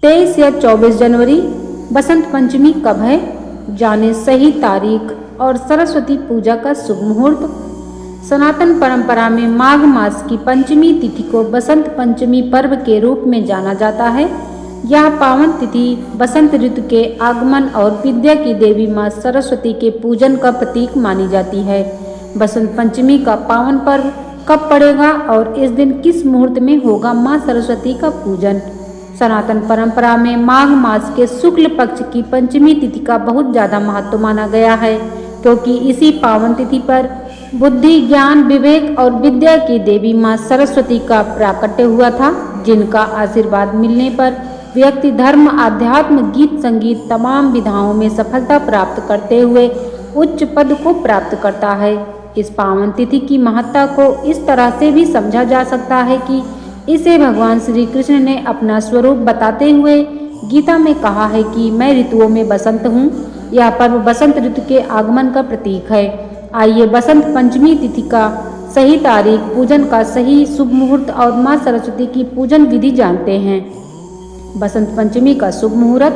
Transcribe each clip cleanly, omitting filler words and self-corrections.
23 या 24 जनवरी बसंत पंचमी कब है, जाने सही तारीख और सरस्वती पूजा का शुभ मुहूर्त। सनातन परंपरा में माघ मास की पंचमी तिथि को बसंत पंचमी पर्व के रूप में जाना जाता है। यह पावन तिथि बसंत ऋतु के आगमन और विद्या की देवी माँ सरस्वती के पूजन का प्रतीक मानी जाती है। बसंत पंचमी का पावन पर्व कब पड़ेगा और इस दिन किस मुहूर्त में होगा माँ सरस्वती का पूजन। सनातन परंपरा में माघ मास के शुक्ल पक्ष की पंचमी तिथि का बहुत ज़्यादा महत्व माना गया है, क्योंकि इसी पावन तिथि पर बुद्धि, ज्ञान, विवेक और विद्या की देवी माँ सरस्वती का प्राकट्य हुआ था, जिनका आशीर्वाद मिलने पर व्यक्ति धर्म, आध्यात्म, गीत, संगीत तमाम विधाओं में सफलता प्राप्त करते हुए उच्च पद को प्राप्त करता है। इस पावन तिथि की महत्ता को इस तरह से भी समझा जा सकता है कि इसे भगवान श्री कृष्ण ने अपना स्वरूप बताते हुए गीता में कहा है कि मैं ऋतुओं में बसंत हूँ। यह पर्व बसंत ऋतु के आगमन का प्रतीक है। आइए बसंत पंचमी तिथि का सही तारीख, पूजन का सही शुभ मुहूर्त और माँ सरस्वती की पूजन विधि जानते हैं। बसंत पंचमी का शुभ मुहूर्त।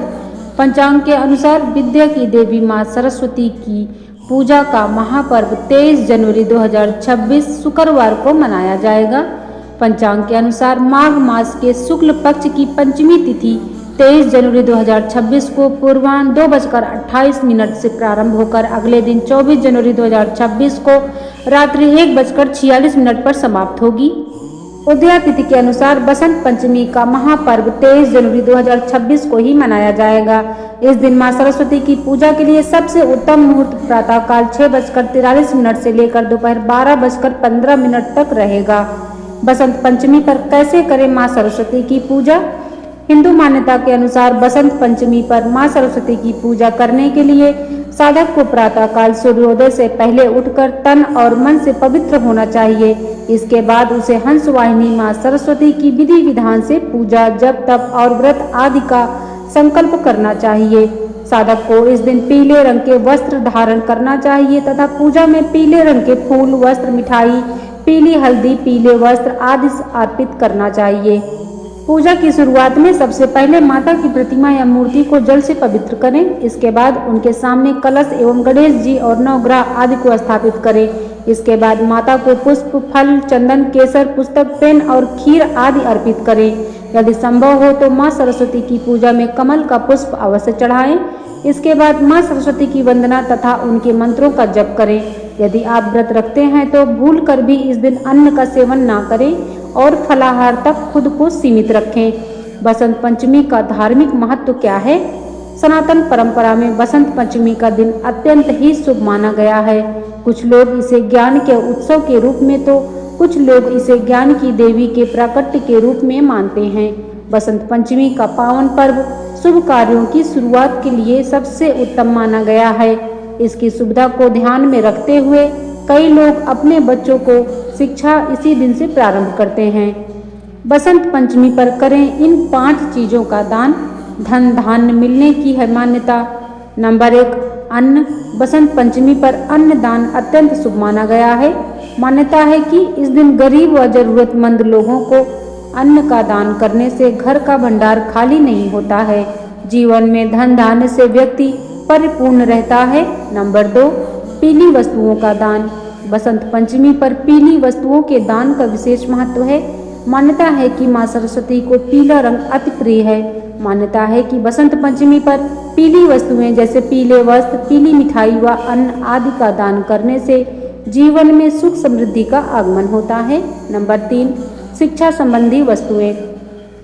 पंचांग के अनुसार विद्या की देवी माँ सरस्वती की पूजा का महापर्व 23 जनवरी 2026 शुक्रवार को मनाया जाएगा। पंचांग के अनुसार माघ मास के शुक्ल पक्ष की पंचमी तिथि 23 जनवरी 2026 को पूर्वाह्न 2:28 से प्रारंभ होकर अगले दिन 24 जनवरी 2026 को रात्रि 1:46 पर समाप्त होगी। उदया तिथि के अनुसार बसंत पंचमी का महापर्व 23 जनवरी 2026 को ही मनाया जाएगा। इस दिन मां सरस्वती की पूजा के लिए सबसे उत्तम मुहूर्त प्रातःकाल 6:43 से लेकर दोपहर 12:15 तक रहेगा। बसंत पंचमी पर कैसे करें मां सरस्वती की पूजा। हिंदू मान्यता के अनुसार बसंत पंचमी पर मां सरस्वती की पूजा करने के लिए साधक को प्रातःकाल सूर्योदय से पहले उठकर तन और मन से पवित्र होना चाहिए। इसके बाद उसे हंस वाहिनी मां सरस्वती की विधि विधान से पूजा, जप, तप और व्रत आदि का संकल्प करना चाहिए। साधक को इस दिन पीले रंग के वस्त्र धारण करना चाहिए तथा पूजा में पीले रंग के फूल, वस्त्र, मिठाई, पीली हल्दी, पीले वस्त्र आदि अर्पित करना चाहिए। पूजा की शुरुआत में सबसे पहले माता की प्रतिमा या मूर्ति को जल से पवित्र करें। इसके बाद उनके सामने कलश एवं गणेश जी और नवग्रह आदि को स्थापित करें। इसके बाद माता को पुष्प, फल, चंदन, केसर, पुस्तक, पेन और खीर आदि अर्पित करें। यदि संभव हो तो माँ सरस्वती की पूजा में कमल का पुष्प अवश्य चढ़ाएं। इसके बाद माँ सरस्वती की वंदना तथा उनके मंत्रों का जप करें। यदि आप व्रत रखते हैं तो भूल कर भी इस दिन अन्न का सेवन ना करें और फलाहार तक खुद को सीमित रखें। बसंत पंचमी का धार्मिक महत्व क्या है। सनातन परंपरा में बसंत पंचमी का दिन अत्यंत ही शुभ माना गया है। कुछ लोग इसे ज्ञान के उत्सव के रूप में तो कुछ लोग इसे ज्ञान की देवी के प्राकट्य के रूप में मानते हैं। बसंत पंचमी का पावन पर्व शुभ कार्यों की शुरुआत के लिए सबसे उत्तम माना गया है। इसकी सुविधा को ध्यान में रखते हुए कई लोग अपने बच्चों को शिक्षा इसी दिन से प्रारंभ करते हैं। बसंत पंचमी पर करें इन 5 चीज़ों का दान। धन धान्य मिलने की है मान्यता। नंबर 1, अन्न। बसंत पंचमी पर अन्न दान अत्यंत शुभ माना गया है। मान्यता है कि इस दिन गरीब व जरूरतमंद लोगों को अन्न का दान करने से घर का भंडार खाली नहीं होता है। जीवन में धन धान्य से व्यक्ति परिपूर्ण रहता है। नंबर 2, पीली वस्तुओं का दान। बसंत पंचमी पर पीली वस्तुओं के दान का विशेष महत्व है। मान्यता है कि माँ सरस्वती को पीला रंग अति प्रिय है। मान्यता है कि बसंत पंचमी पर पीली वस्तुएं जैसे पीले वस्त्र, पीली मिठाई व अन्न आदि का दान करने से जीवन में सुख समृद्धि का आगमन होता है। नंबर 3, शिक्षा संबंधी वस्तुएं।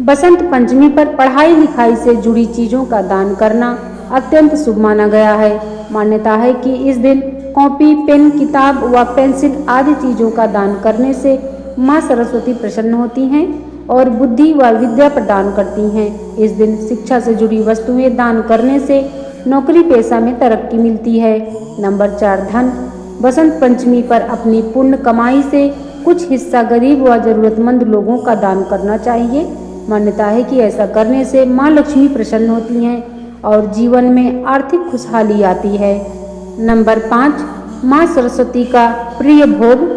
बसंत पंचमी पर पढ़ाई लिखाई से जुड़ी चीज़ों का दान करना अत्यंत शुभ माना गया है। मान्यता है कि इस दिन कॉपी, पेन, किताब व पेंसिल आदि चीज़ों का दान करने से माँ सरस्वती प्रसन्न होती हैं और बुद्धि व विद्या प्रदान करती हैं। इस दिन शिक्षा से जुड़ी वस्तुएं दान करने से नौकरी पेशा में तरक्की मिलती है। नंबर 4, धन। बसंत पंचमी पर अपनी पुण्य कमाई से कुछ हिस्सा गरीब व जरूरतमंद लोगों का दान करना चाहिए। मान्यता है कि ऐसा करने से माँ लक्ष्मी प्रसन्न होती हैं और जीवन में आर्थिक खुशहाली आती है। नंबर 5, माँ सरस्वती का प्रिय भोग।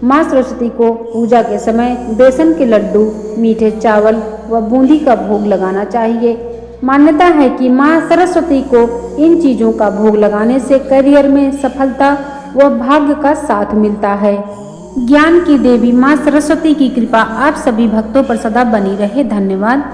माँ सरस्वती को पूजा के समय बेसन के लड्डू, मीठे चावल व बूंदी का भोग लगाना चाहिए। मान्यता है कि माँ सरस्वती को इन चीज़ों का भोग लगाने से करियर में सफलता व भाग्य का साथ मिलता है। ज्ञान की देवी माँ सरस्वती की कृपा आप सभी भक्तों पर सदा बनी रहे। धन्यवाद।